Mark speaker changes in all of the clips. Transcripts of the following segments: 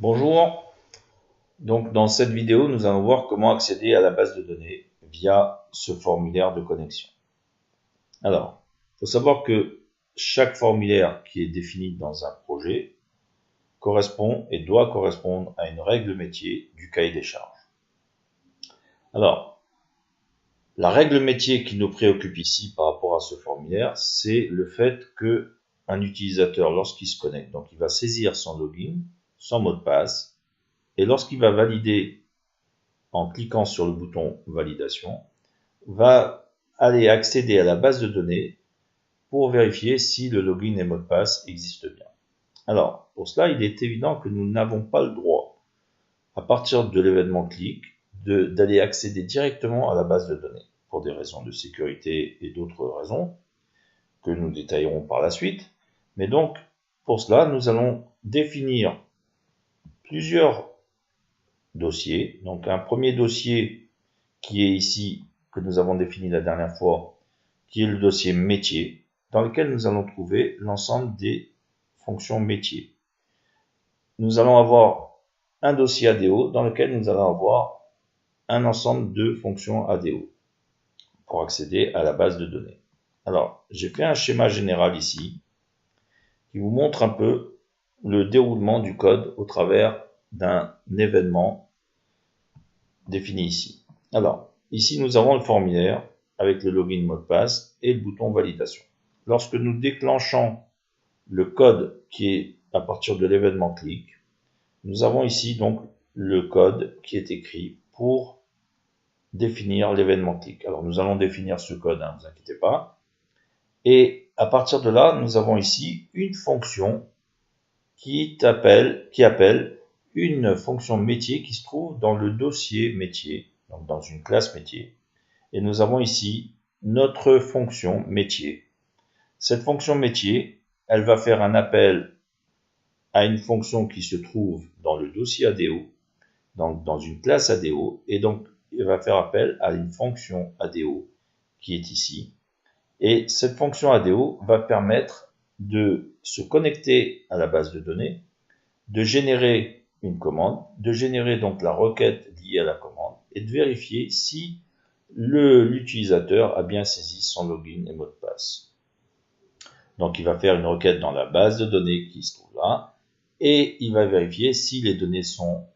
Speaker 1: Bonjour, donc dans cette vidéo nous allons voir comment accéder à la base de données via ce formulaire de connexion. Alors, il faut savoir que chaque formulaire qui est défini dans un projet correspond et doit correspondre à une règle métier du cahier des charges. Alors, la règle métier qui nous préoccupe ici par rapport à ce formulaire, c'est le fait que un utilisateur, lorsqu'il se connecte, donc il va saisir son login, son mot de passe, et lorsqu'il va valider en cliquant sur le bouton validation, va aller accéder à la base de données pour vérifier si le login et mot de passe existent bien. Alors, pour cela, il est évident que nous n'avons pas le droit, à partir de l'événement clic, d'aller accéder directement à la base de données, pour des raisons de sécurité et d'autres raisons, que nous détaillerons par la suite. Mais donc, pour cela, nous allons définir plusieurs dossiers. Donc, un premier dossier qui est ici, que nous avons défini la dernière fois, qui est le dossier métier, dans lequel nous allons trouver l'ensemble des fonctions métiers. Nous allons avoir un dossier ADO dans lequel nous allons avoir un ensemble de fonctions ADO pour accéder à la base de données. Alors, j'ai fait un schéma général ici qui vous montre un peu le déroulement du code au travers d'un événement défini ici. Alors, ici nous avons le formulaire avec le login mot de passe et le bouton validation. Lorsque nous déclenchons le code qui est à partir de l'événement clic, nous avons ici donc le code qui est écrit pour définir l'événement clic. Alors nous allons définir ce code, ne vous inquiétez pas. Et à partir de là, nous avons ici une fonction qui appelle une fonction métier qui se trouve dans le dossier métier, donc dans une classe métier. Et nous avons ici notre fonction métier. Cette fonction métier, elle va faire un appel à une fonction qui se trouve dans le dossier ADO, donc dans une classe ADO, et donc elle va faire appel à une fonction ADO qui est ici. Et cette fonction ADO va permettre de se connecter à la base de données, de générer une commande, de générer donc la requête liée à la commande et de vérifier si l'utilisateur a bien saisi son login et mot de passe. Donc il va faire une requête dans la base de données qui se trouve là et il va vérifier si les données sont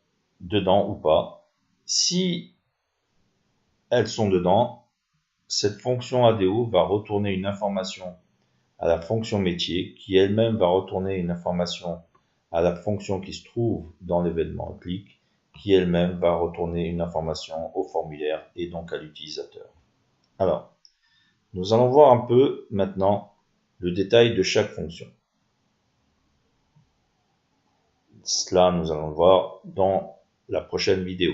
Speaker 1: dedans ou pas. Si elles sont dedans, cette fonction ADO va retourner une information à la fonction métier qui elle-même va retourner une information à la fonction qui se trouve dans l'événement clic qui elle-même va retourner une information au formulaire et donc à l'utilisateur. Alors, nous allons voir un peu maintenant le détail de chaque fonction. Cela, nous allons le voir dans la prochaine vidéo.